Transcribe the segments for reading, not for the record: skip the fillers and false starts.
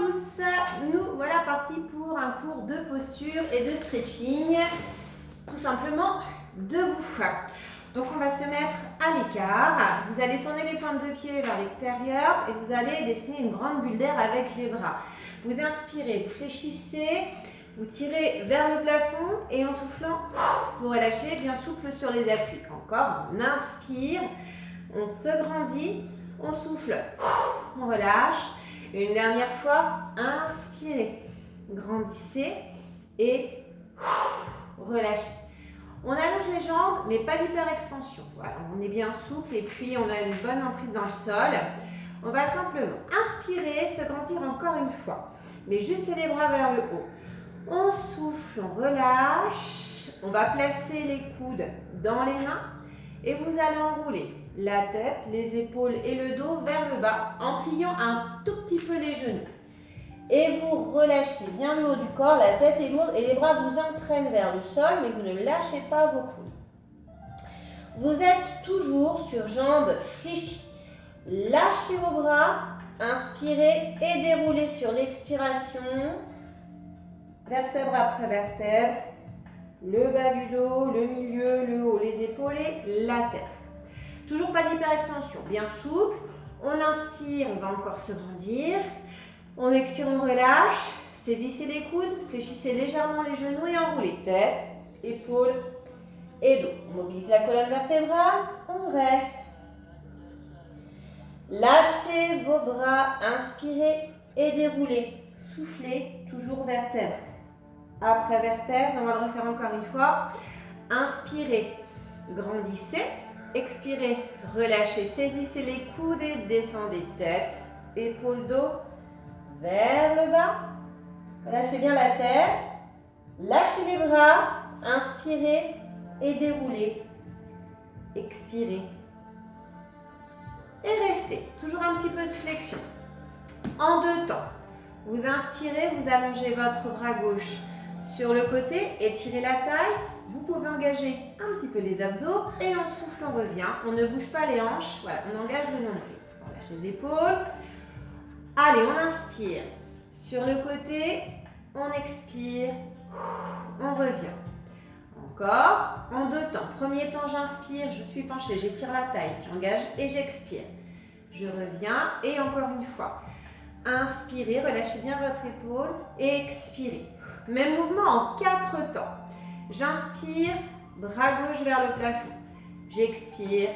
tous, nous voilà partis pour un cours de posture et de stretching, tout simplement debout. Donc on va se mettre à l'écart, vous allez tourner les pointes de pied vers l'extérieur et vous allez dessiner une grande bulle d'air avec les bras. Vous inspirez, vous fléchissez, vous tirez vers le plafond et en soufflant, vous relâchez bien souple sur les appuis. Encore, on inspire, on se grandit, on souffle, on relâche. Une dernière fois, inspirez, grandissez et relâchez. On allonge les jambes, mais pas d'hyperextension. Voilà, on est bien souple et puis on a une bonne emprise dans le sol. On va simplement inspirer, se grandir encore une fois, mais juste les bras vers le haut. On souffle, on relâche. On va placer les coudes dans les mains et vous allez enrouler la tête, les épaules et le dos vers le bas en pliant un tout petit peu les genoux. Et vous relâchez bien le haut du corps, la tête est lourde et les bras vous entraînent vers le sol, mais vous ne lâchez pas vos coudes. Vous êtes toujours sur jambes fléchies. Lâchez vos bras, inspirez et déroulez sur l'expiration, vertèbre après vertèbre, le bas du dos, le milieu, le haut, les épaules et la tête. Toujours pas d'hyperextension, bien souple. On inspire, on va encore se grandir. On expire, on relâche. Saisissez les coudes, fléchissez légèrement les genoux et enroulez tête, épaules et dos. On mobilise la colonne vertébrale, on reste. Lâchez vos bras, inspirez et déroulez. Soufflez, toujours vertèbre après vertèbre. On va le refaire encore une fois. Inspirez, grandissez. Expirez, relâchez, saisissez les coudes et descendez tête, épaules, dos, vers le bas. Lâchez bien la tête, lâchez les bras, inspirez et déroulez. Expirez. Et restez, toujours un petit peu de flexion. En deux temps, vous inspirez, vous allongez votre bras gauche sur le côté, étirez la taille. Vous pouvez engager un petit peu les abdos et en souffle, on revient. On ne bouge pas les hanches. Voilà, on engage le nombril. On lâche les épaules. Allez, on inspire. Sur le côté, on expire. On revient. Encore. En deux temps. Premier temps, j'inspire. Je suis penchée. J'étire la taille. J'engage et j'expire. Je reviens. Et encore une fois. Inspirez. Relâchez bien votre épaule. Et expirez. Même mouvement en 4 temps. J'inspire, bras gauche vers le plafond. J'expire,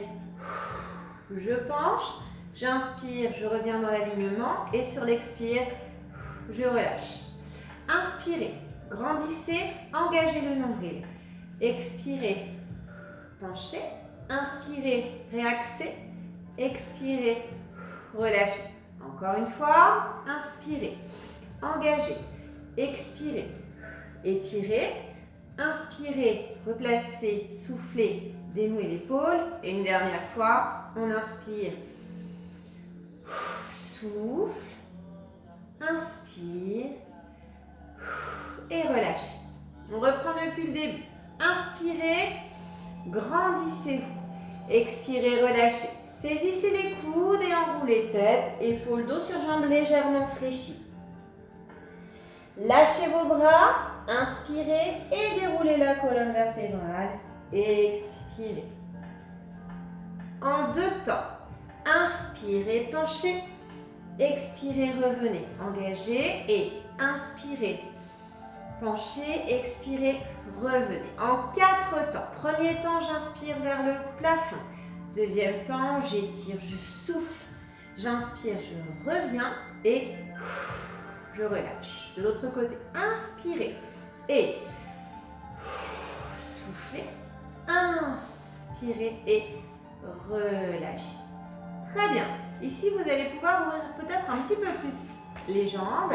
je penche. J'inspire, je reviens dans l'alignement. Et sur l'expire, je relâche. Inspirez, grandissez, engagez le nombril. Expirez, penchez. Inspirez, réaxez. Expirez, relâchez. Encore une fois, inspirez, engagez. Expirez, étirez. Inspirez, replacez, soufflez, dénouez l'épaule. Et une dernière fois, on inspire, souffle, inspire et relâchez. On reprend depuis le début. Inspirez, grandissez-vous. Expirez, relâchez. Saisissez les coudes et enroulez tête, épaules, dos sur jambes légèrement fléchies. Lâchez vos bras, inspirez et déroulez la colonne vertébrale. Expirez. En deux temps. Inspirez, penchez. Expirez, revenez. Engagez et inspirez. Penchez, expirez, revenez. En 4 temps. Premier temps, j'inspire vers le plafond. Deuxième temps, j'étire, je souffle. J'inspire, je reviens et je relâche. De l'autre côté, inspirez et soufflez. Inspirez et relâchez. Très bien. Ici, vous allez pouvoir ouvrir peut-être un petit peu plus les jambes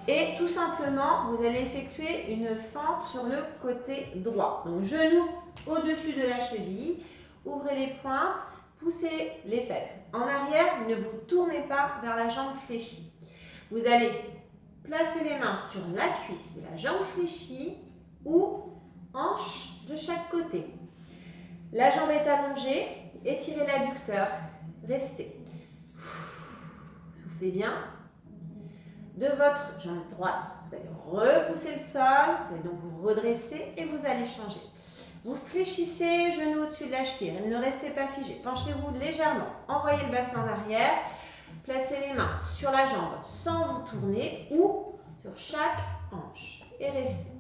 et tout simplement, vous allez effectuer une fente sur le côté droit. Donc, genoux au-dessus de la cheville. Ouvrez les pointes, poussez les fesses. En arrière, ne vous tournez pas vers la jambe fléchie. Vous allez placer les mains sur la cuisse de la jambe fléchie ou hanche de chaque côté. La jambe est allongée, étirez l'adducteur, restez. Soufflez bien. de votre jambe droite. Vous allez repousser le sol, vous allez donc vous redresser et vous allez changer. Vous fléchissez, genou au-dessus de la cheville, ne restez pas figé. Penchez-vous légèrement, envoyez le bassin en arrière, placez les mains sur la jambe sans vous tourner ou sur chaque hanche et restez.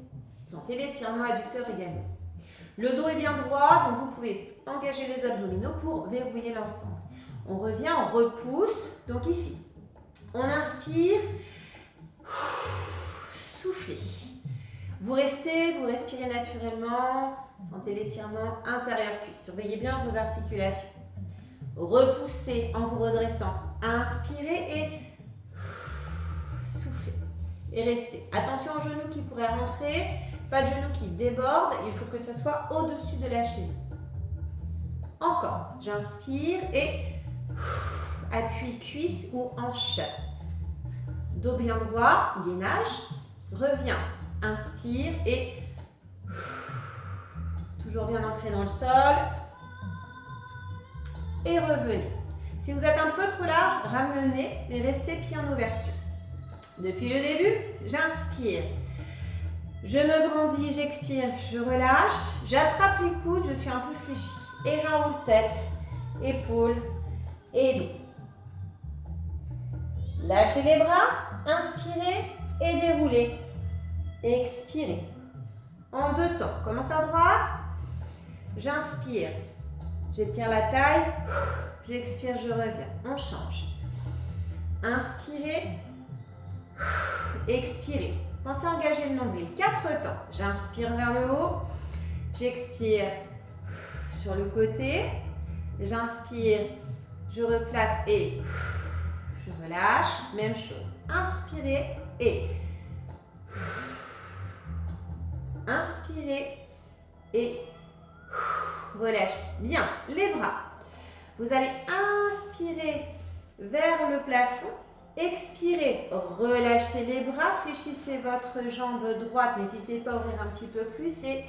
Sentez l'étirement adducteur également. Le dos est bien droit, donc vous pouvez engager les abdominaux pour verrouiller l'ensemble. On revient, on repousse. Donc ici, on inspire, soufflez. Vous restez, vous respirez naturellement, sentez l'étirement intérieur-cuisse. Surveillez bien vos articulations. Repoussez en vous redressant. Inspirez et soufflez. Et restez. Attention aux genoux qui pourraient rentrer. Pas de genoux qui débordent. Il faut que ça soit au-dessus de la cheville. Encore. J'inspire et appui cuisse ou hanche. Dos bien droit, gainage. Reviens. Inspire et toujours bien ancré dans le sol. Et revenez. Si vous êtes un peu trop large, ramenez, mais restez pieds en ouverture. Depuis le début, j'inspire. Je me grandis, j'expire, je relâche. J'attrape les coudes, je suis un peu fléchie. Et j'enroule tête, épaules et dos. Lâchez les bras, inspirez et déroulez. Expirez. En deux temps. Commence à droite. J'inspire. J'étire la taille. J'expire, je reviens. On change. Inspirez. Expirez. Pensez à engager le nombril. 4 temps. J'inspire vers le haut. J'expire sur le côté. J'inspire. Je replace et je relâche. Même chose. Inspirez et inspirez et relâchez. Bien, les bras. Vous allez inspirer vers le plafond. Expirez, relâchez les bras. Fléchissez votre jambe droite. N'hésitez pas à ouvrir un petit peu plus. Et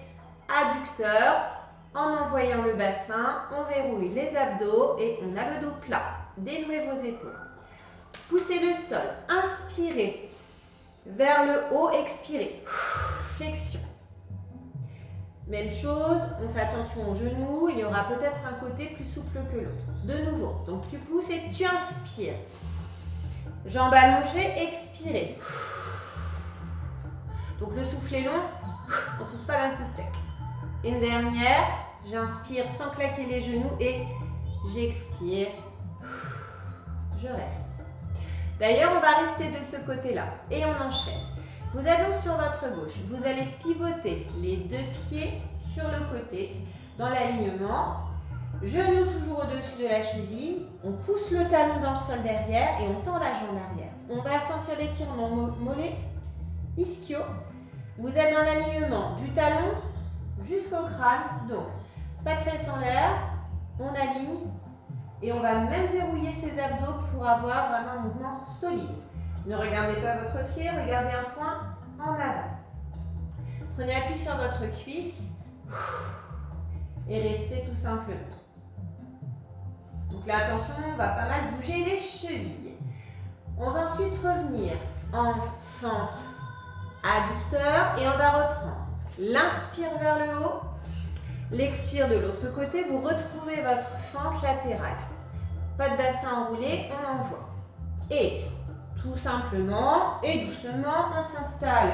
adducteur. En envoyant le bassin, on verrouille les abdos et on a le dos plat. Dénouez vos épaules. Poussez le sol. Inspirez vers le haut. Expirez. Flexion. Même chose, on fait attention aux genoux, il y aura peut-être un côté plus souple que l'autre. De nouveau, donc tu pousses et tu inspires. Jambes allongées, expirez. Donc le souffle est long, on ne souffle pas d'un coup sec. Une dernière, j'inspire sans claquer les genoux et j'expire. Je reste. D'ailleurs, on va rester de ce côté-là et on enchaîne. Vous allez sur votre gauche, vous allez pivoter les deux pieds sur le côté dans l'alignement. Genoux toujours au-dessus de la cheville. On pousse le talon dans le sol derrière et on tend la jambe arrière. On va sentir l'étirement mollet, ischio. Vous êtes dans l'alignement du talon jusqu'au crâne. Donc, pas de fesses en l'air, on aligne et on va même verrouiller ses abdos pour avoir vraiment un mouvement solide. Ne regardez pas votre pied, regardez un point en avant. Prenez appui sur votre cuisse et restez tout simplement. Donc là, attention, on va pas mal bouger les chevilles. On va ensuite revenir en fente adducteur et on va reprendre. L'inspire vers le haut, l'expire de l'autre côté. Vous retrouvez votre fente latérale. Pas de bassin enroulé, on envoie. Et tout simplement et doucement, on s'installe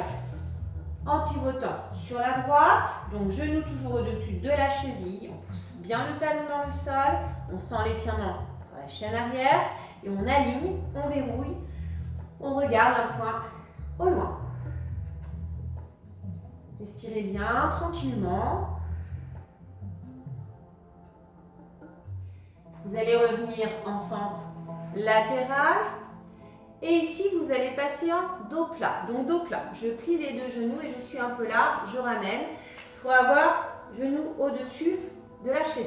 en pivotant sur la droite. Donc, genoux toujours au-dessus de la cheville. On pousse bien le talon dans le sol. On sent l'étirement sur la chaîne arrière. Et on aligne, on verrouille. On regarde un point au loin. Respirez bien, tranquillement. Vous allez revenir en fente latérale. Et ici, vous allez passer en dos plat. Donc, dos plat. Je plie les deux genoux et je suis un peu large. Je ramène pour avoir genoux au-dessus de la cheville.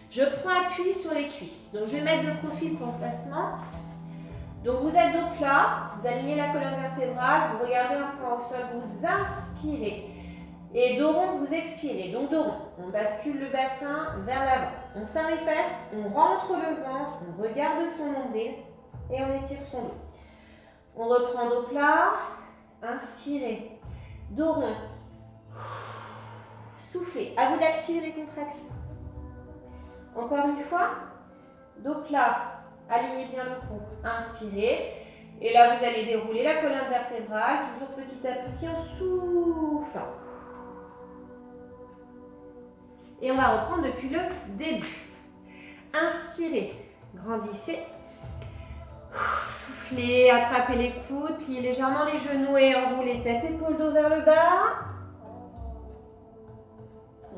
Je prends appui sur les cuisses. Donc, je vais mettre de profil pour le placement. Donc, vous êtes dos plat. Vous alignez la colonne vertébrale. Vous regardez un point au sol. Vous inspirez. Et dos rond, vous expirez. Donc, dos rond. On bascule le bassin vers l'avant. On serre les fesses. On rentre le ventre. On regarde son nombril. Et on étire son dos. On reprend dos plat. Inspirez. Dos rond. Soufflez. À vous d'activer les contractions. Encore une fois. Dos plat. Alignez bien le cou. Inspirez. Et là, vous allez dérouler la colonne vertébrale. Toujours petit à petit en soufflant. Et on va reprendre depuis le début. Inspirez. Grandissez. Soufflez, attrapez les coudes, pliez légèrement les genoux et enroulez tête, épaule, dos vers le bas.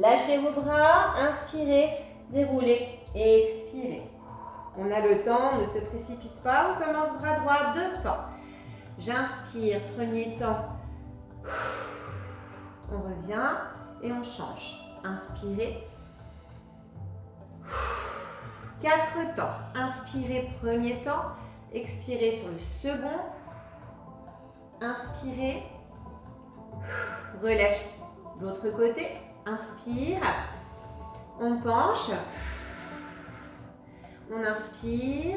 Lâchez vos bras, inspirez, déroulez et expirez. On a le temps, on ne se précipite pas. On commence bras droit, 2 temps. J'inspire, premier temps. On revient et on change. Inspirez. 4 temps. Inspirez, premier temps. Expirez sur le second. Inspirez. Relâchez. L'autre côté. Inspire. On penche. On inspire.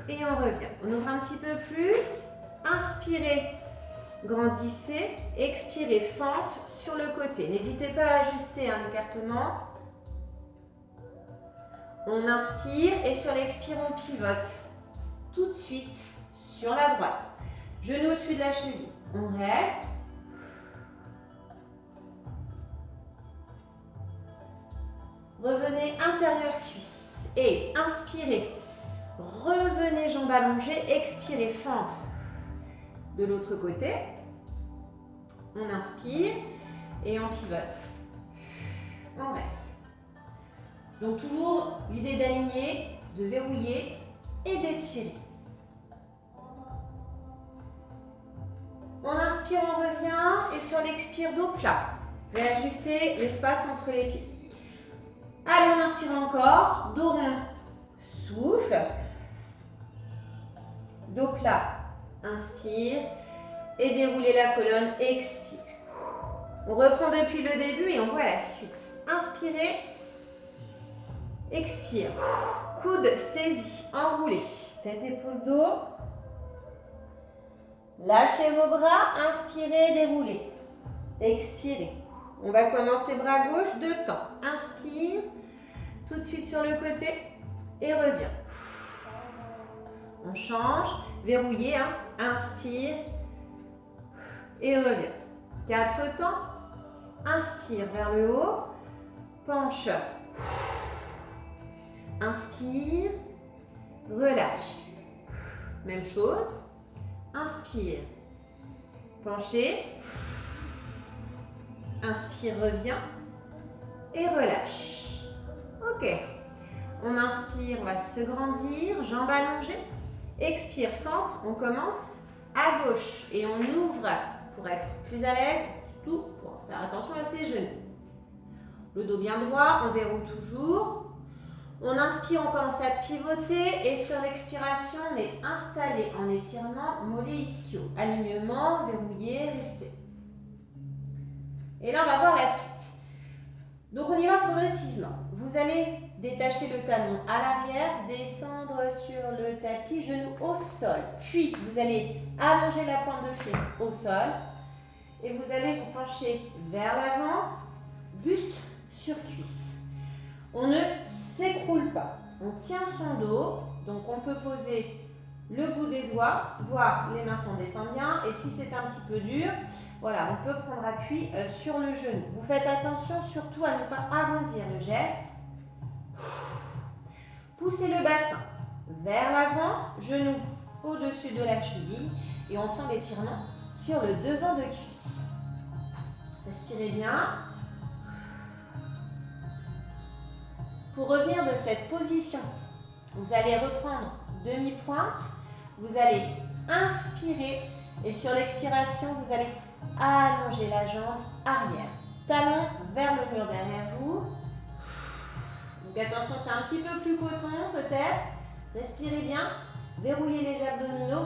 Et on revient. On ouvre un petit peu plus. Inspirez. Grandissez. Expirez. Fente sur le côté. N'hésitez pas à ajuster l'écartement. On inspire et sur l'expire, on pivote. Tout de suite sur la droite. Genou au-dessus de la cheville. On reste. Revenez intérieur cuisse. Et inspirez. Revenez jambes allongées. Expirez, fente. De l'autre côté. On inspire et on pivote. On reste. Donc toujours l'idée d'aligner, de verrouiller et d'étirer. On inspire, on revient et sur l'expire, dos plat. Réajustez l'espace entre les pieds. Allez, on inspire encore, dos rond, souffle. Dos plat, inspire et déroulez la colonne, expire. On reprend depuis le début et on voit la suite. Inspirez. Expire. Coude saisi, enroulé. Tête, épaule, dos. Lâchez vos bras, inspirez, déroulez. Expirez. On va commencer bras gauche, 2 temps. Inspire. Tout de suite sur le côté et revient. On change. Verrouillez. Inspire et revient. 4 temps. Inspire vers le haut. Penche. Inspire, relâche. Même chose. Inspire, penchez. Inspire, revient. Et relâche. Ok. On inspire, on va se grandir, jambes allongées. Expire, fente. On commence à gauche. Et on ouvre pour être plus à l'aise. Surtout pour faire attention à ses genoux. Le dos bien droit, on verrouille toujours. On inspire, on commence à pivoter et sur l'expiration, on est installé en étirement mollet ischio. Alignement, verrouillé, restez. Et là, on va voir la suite. Donc, on y va progressivement. Vous allez détacher le talon à l'arrière, descendre sur le tapis, genou au sol. Puis, vous allez allonger la pointe de pied au sol et vous allez vous pencher vers l'avant, buste sur cuisse. On ne s'écroule pas. On tient son dos. Donc, on peut poser le bout des doigts, voir les mains s'en descendent bien. Et si c'est un petit peu dur, voilà, on peut prendre appui sur le genou. Vous faites attention surtout à ne pas arrondir le geste. Poussez le bassin vers l'avant, genou au-dessus de la cheville. Et on sent l'étirement sur le devant de cuisse. Respirez bien. Pour revenir de cette position, vous allez reprendre demi-pointe, vous allez inspirer et sur l'expiration, vous allez allonger la jambe arrière. Talon vers le mur derrière vous. Donc attention, c'est un petit peu plus coton peut-être. Respirez bien, verrouillez les abdominaux.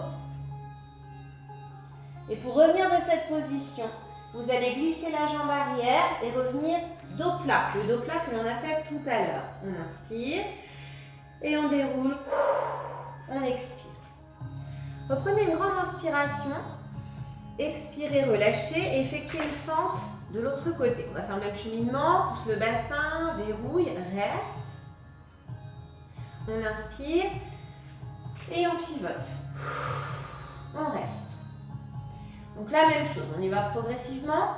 Et pour revenir de cette position, vous allez glisser la jambe arrière et revenir dos plat. Le dos plat que l'on a fait tout à l'heure. On inspire et on déroule. On expire. Reprenez une grande inspiration. Expirez, relâchez et effectuez une fente de l'autre côté. On va faire le même cheminement. Pousse le bassin, verrouille, reste. On inspire et on pivote. On reste. Donc la même chose, on y va progressivement.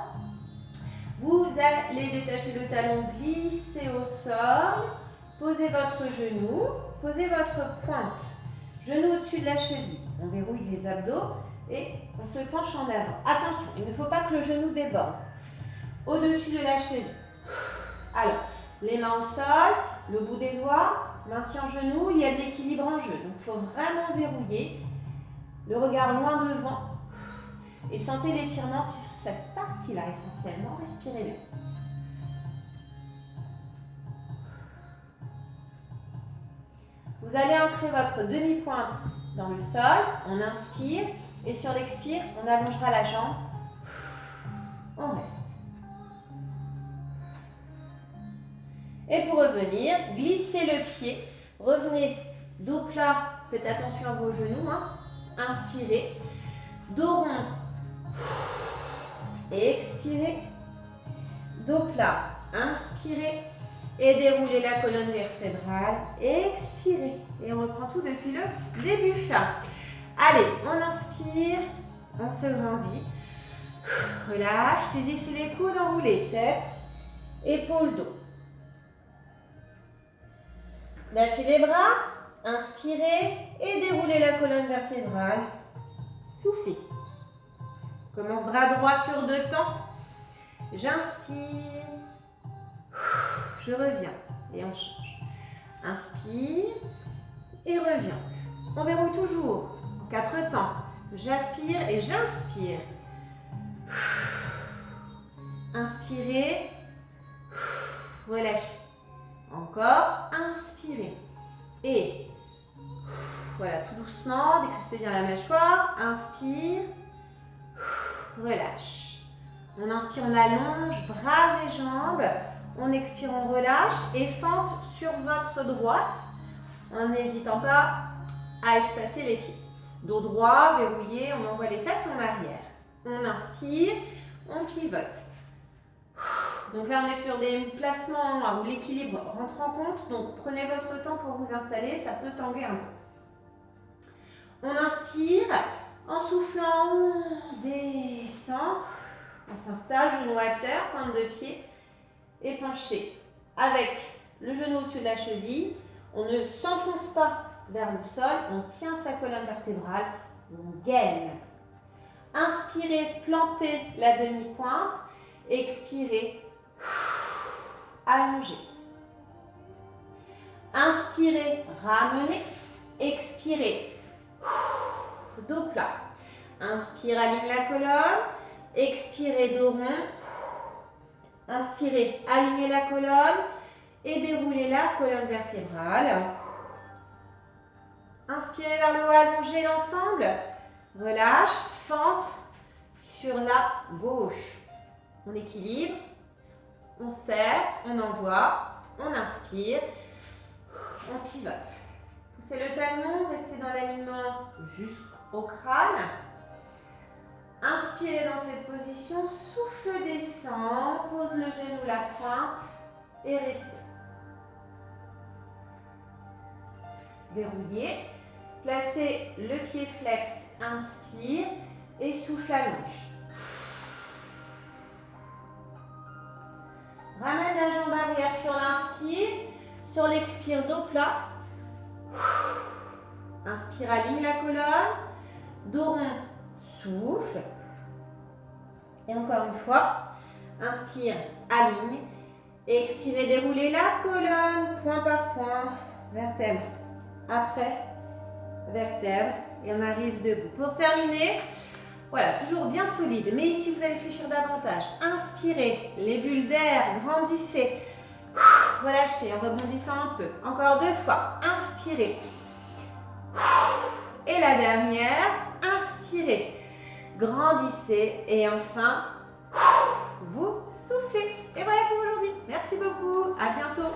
Vous allez détacher le talon, glisser au sol. Posez votre genou, posez votre pointe. Genou au-dessus de la cheville. On verrouille les abdos et on se penche en avant. Attention, il ne faut pas que le genou déborde. Au-dessus de la cheville. Alors, les mains au sol, le bout des doigts, maintien genou, il y a de l'équilibre en jeu. Donc, il faut vraiment verrouiller. Le regard loin devant. Et sentez l'étirement sur cette partie-là essentiellement. Respirez bien. Vous allez ancrer votre demi-pointe dans le sol. On inspire. Et sur l'expire, on allongera la jambe. On reste. Et pour revenir, glissez le pied. Revenez dos plat. Faites attention à vos genoux. Inspirez. Dos rond. Et expirez. Dos plat. Inspirez. Et déroulez la colonne vertébrale. Expirez. Et on reprend tout depuis le début. Allez, on inspire. On se grandit. Relâche. Saisissez les coudes, enroulez tête. Épaules, dos. Lâchez les bras. Inspirez. Et déroulez la colonne vertébrale. Soufflez. Commence bras droit sur 2 temps. J'inspire. Je reviens et on change. Inspire et reviens. On verrouille toujours en 4 temps. J'aspire et j'inspire. Inspirez. Relâchez. Encore. Inspirez. Et voilà, tout doucement. Décrispez bien la mâchoire. Inspire. Relâche. On inspire, on allonge bras et jambes. On expire, on relâche et fente sur votre droite en n'hésitant pas à espacer les pieds. Dos droit, verrouillé, on envoie les fesses en arrière. On inspire, on pivote. Donc là, on est sur des placements où l'équilibre rentre en compte. Donc prenez votre temps pour vous installer, ça peut tanguer un peu. On inspire, en soufflant, on descend. On s'installe, genou à terre, pointe de pied. Et penché avec le genou au-dessus de la cheville. On ne s'enfonce pas vers le sol, on tient sa colonne vertébrale, on gaine. Inspirez, plantez la demi-pointe. Expirez, allongez. Inspirez, ramenez. Expirez, dos plat. Inspire, aligne la colonne. Expirez, dos rond. Inspirez, alignez la colonne et déroulez la colonne vertébrale. Inspirez vers le haut, allongez l'ensemble. Relâche, fente sur la gauche. On équilibre, on serre, on envoie, on inspire, on pivote. Poussez le talon, restez dans l'alignement jusqu'au crâne. Inspirez dans cette position, souffle descend, pose le genou, la pointe et restez. Verrouillez, placez le pied flex, inspire et souffle allonge. Ramène la jambe arrière sur l'inspire, sur l'expire dos plat. Inspire, aligne la colonne, dos rond. Souffle. Et encore une fois, inspire, aligne. Et expirez, déroulez la colonne, point par point, vertèbre après vertèbre. Et on arrive debout. Pour terminer, voilà, toujours bien solide. Mais ici, vous allez fléchir davantage. Inspirez, les bulles d'air, grandissez. Relâchez en rebondissant un peu. Encore 2 fois. Inspirez. Et la dernière, inspirez. Grandissez et enfin, vous soufflez. Et voilà pour aujourd'hui. Merci beaucoup. À bientôt.